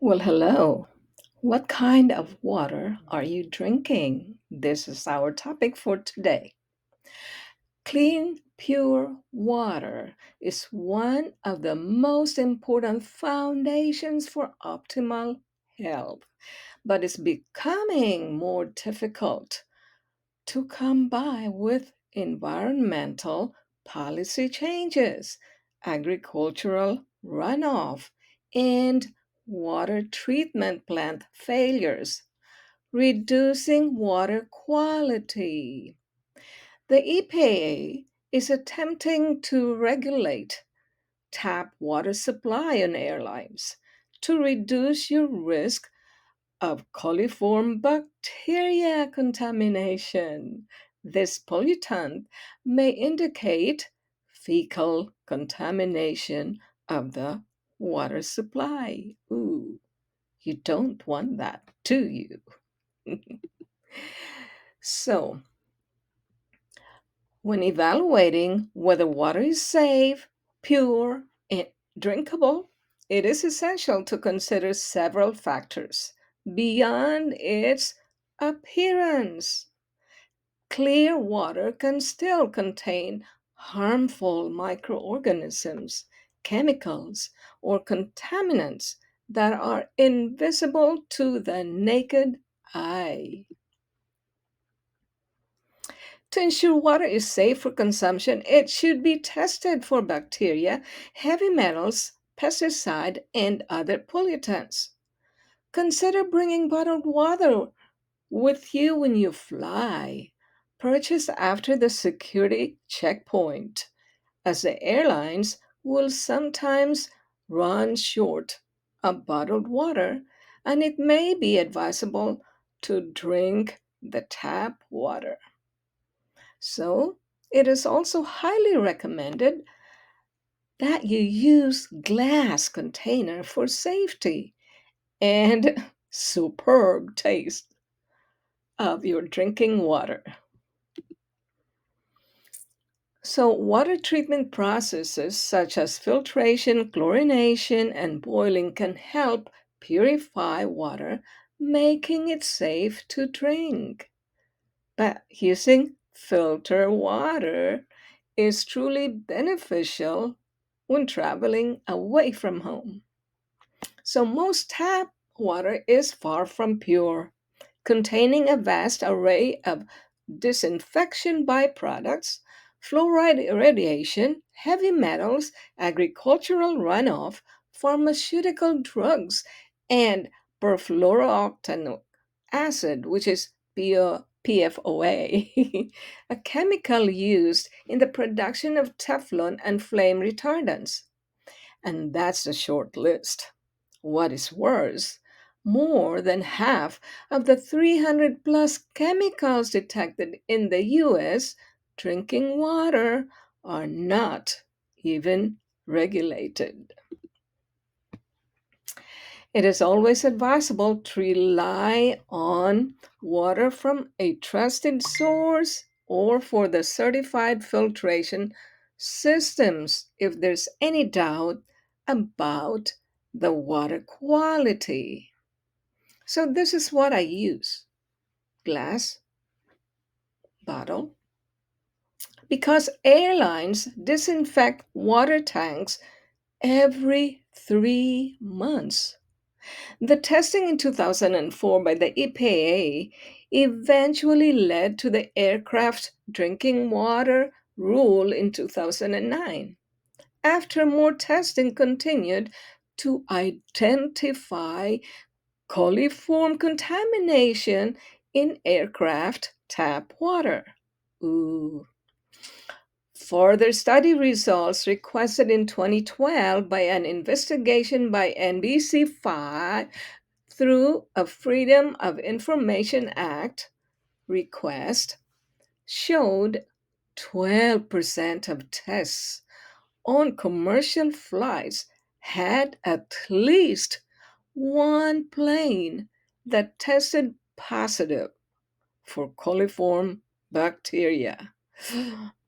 Well, hello. What kind of water are you drinking? This is our topic for today. Clean, pure water is one of the most important foundations for optimal health, but it's becoming more difficult to come by with environmental policy changes, agricultural runoff, and water treatment plant failures, reducing water quality. The EPA is attempting to regulate tap water supply on airlines to reduce your risk of coliform bacteria contamination. This pollutant may indicate fecal contamination of the water supply. Ooh, you don't want that, do you? So, when evaluating whether water is safe, pure, and drinkable, it is essential to consider several factors beyond its appearance. Clear water can still contain harmful microorganisms, chemicals, or contaminants that are invisible to the naked eye. To ensure water is safe for consumption, it should be tested for bacteria, heavy metals, pesticide, and other pollutants. Consider bringing bottled water with you when you fly. Purchase after the security checkpoint, as the airlines will sometimes run short of bottled water, and it may be advisable to drink the tap water. So, it is also highly recommended that you use glass container for safety and superb taste of your drinking water. So, water treatment processes such as filtration, chlorination, and boiling can help purify water, making it safe to drink. But using filter water is truly beneficial when traveling away from home. So, most tap water is far from pure, containing a vast array of disinfection byproducts, fluoride irradiation, heavy metals, agricultural runoff, pharmaceutical drugs, and perfluorooctanoic acid, which is PFOA, a chemical used in the production of Teflon and flame retardants. And that's a short list. What is worse, more than half of the 300 plus chemicals detected in the US drinking water are not even regulated. It is always advisable to rely on water from a trusted source or for the certified filtration systems if there's any doubt about the water quality. So, this is what I use: glass bottle, because airlines disinfect water tanks every 3 months. The testing in 2004 by the EPA eventually led to the aircraft drinking water rule in 2009. After more testing continued to identify coliform contamination in aircraft tap water. Ooh. Further study results requested in 2012 by an investigation by NBC5 through a Freedom of Information Act request showed 12% of tests on commercial flights had at least one plane that tested positive for coliform bacteria.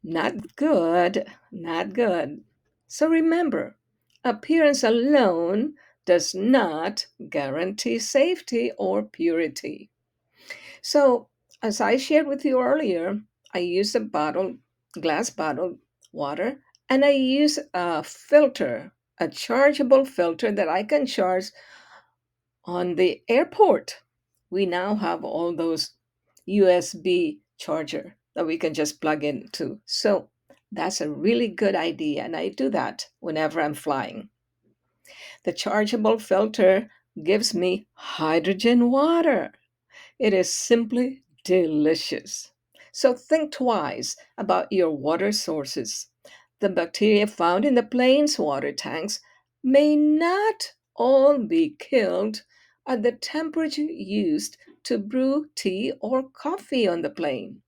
Not good, not good. So remember, appearance alone does not guarantee safety or purity. So, as I shared with you earlier, I use a glass bottled water, and I use a filter, a chargeable filter that I can charge on the airport. We now have all those USB charger that we can just plug into. So, that's a really good idea, and I do that whenever I'm flying. The chargeable filter gives me hydrogen water. It is simply delicious. So think twice about your water sources. The bacteria found in the plane's water tanks may not all be killed at the temperature used to brew tea or coffee on the plane.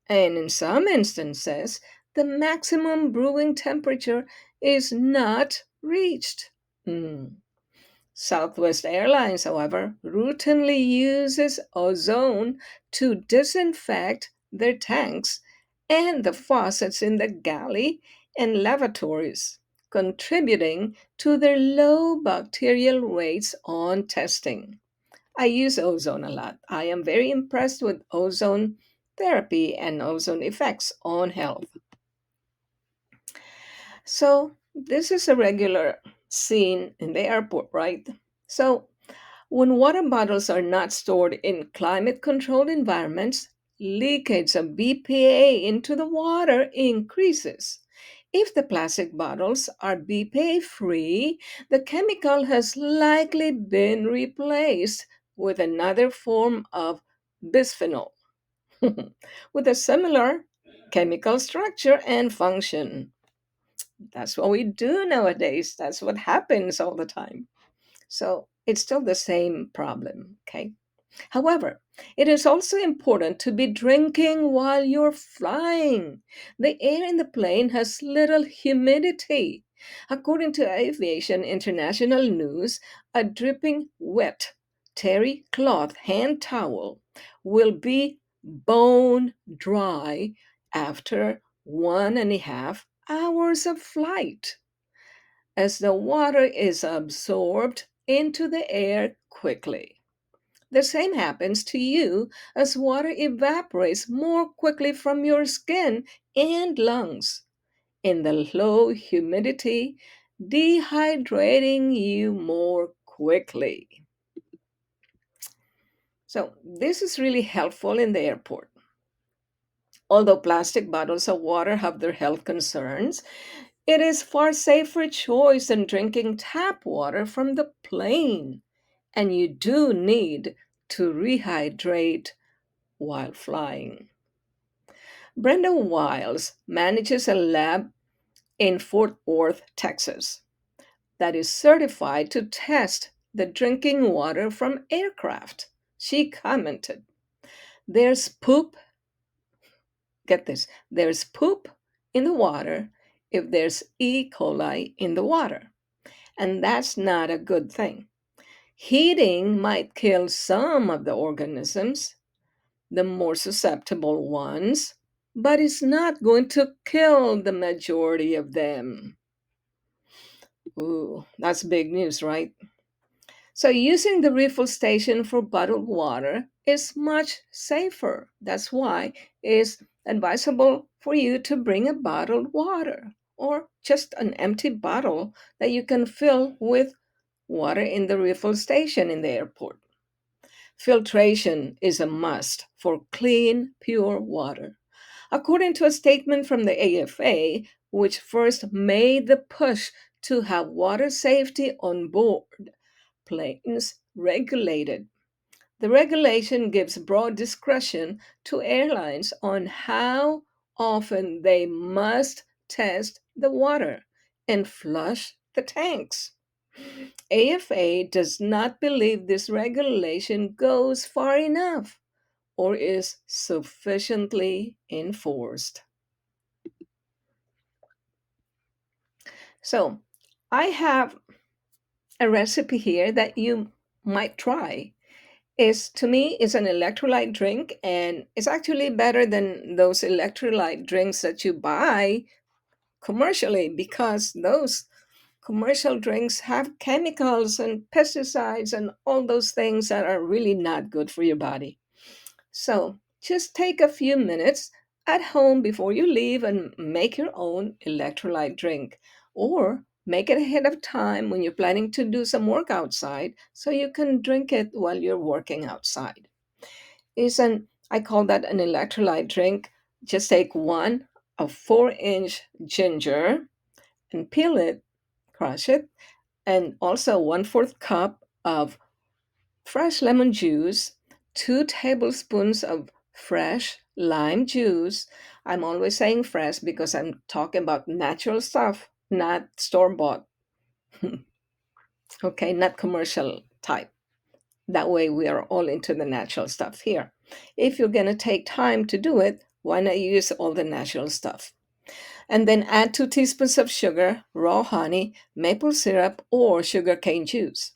And in some instances, the maximum brewing temperature is not reached. Hmm. Southwest Airlines, however, routinely uses ozone to disinfect their tanks and the faucets in the galley and lavatories, contributing to their low bacterial rates on testing. I use ozone a lot. I am very impressed with ozone therapy and ozone effects on health. So, this is a regular scene in the airport, right? So, when water bottles are not stored in climate controlled environments, leakage of BPA into the water increases. If the plastic bottles are BPA free, the chemical has likely been replaced with another form of bisphenol with a similar chemical structure and function. That's what we do nowadays. That's what happens all the time. So it's still the same problem, okay? However, it is also important to be drinking while you're flying. The air in the plane has little humidity. According to Aviation International News, a dripping wet terry cloth hand towel will be bone dry after 1.5 hours of flight as the water is absorbed into the air quickly. The same happens to you as water evaporates more quickly from your skin and lungs in the low humidity, dehydrating you more quickly. So, this is really helpful in the airport. Although plastic bottles of water have their health concerns, it is far safer choice than drinking tap water from the plane. And you do need to rehydrate while flying. Brenda Wiles manages a lab in Fort Worth, Texas, that is certified to test the drinking water from aircraft. She commented, There's poop, get this, there's poop in the water if there's E. coli in the water. And that's not a good thing. Heating might kill some of the organisms, the more susceptible ones, but it's not going to kill the majority of them. Ooh, that's big news, right? So, using the refill station for bottled water is much safer. That's why it's advisable for you to bring a bottled water or just an empty bottle that you can fill with water in the refill station in the airport. Filtration is a must for clean, pure water. According to a statement from the AFA, which first made the push to have water safety on board planes regulated. The regulation gives broad discretion to airlines on how often they must test the water and flush the tanks. AFA does not believe this regulation goes far enough or is sufficiently enforced. So, I have a recipe here that you might try. Is to me is an electrolyte drink, and it's actually better than those electrolyte drinks that you buy commercially because those Commercial drinks have chemicals and pesticides and all those things that are really not good for your body. So just take a few minutes at home before you leave and make your own electrolyte drink. Or make it ahead of time when you're planning to do some work outside so you can drink it while you're working outside. I call that an electrolyte drink. Just take one a 4-inch ginger and peel it, crush it, and also 1/4 cup of fresh lemon juice, 2 tablespoons of fresh lime juice. I'm always saying fresh because I'm talking about natural stuff, not store bought. Okay, not commercial type. That way, we are all into the natural stuff here. If you're going to take time to do it, why not use all the natural stuff? And then add 2 teaspoons of sugar, raw honey, maple syrup, or sugar cane juice.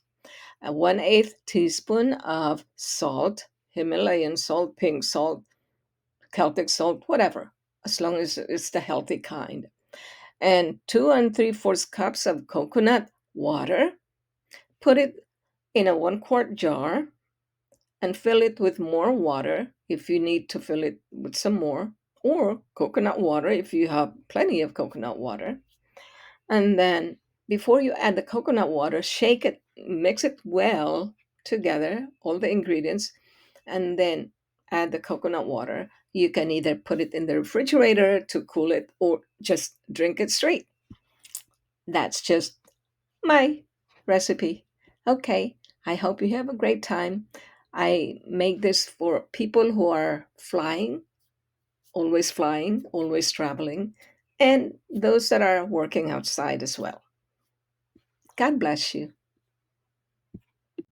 A 1/8 teaspoon of salt, Himalayan salt, pink salt, Celtic salt, whatever, as long as it's the healthy kind. And 2 and 3/4 cups of coconut water. Put it in a 1 quart jar and fill it with more water if you need to fill it with some more, or coconut water if you have plenty of coconut water. And then before you add the coconut water, shake it, mix it well together, all the ingredients, and then add the coconut water. You can either put it in the refrigerator to cool it or just drink it straight. That's just my recipe. Okay, I hope you have a great time. I make this for people who are flying, always traveling, and those that are working outside as well. God bless you.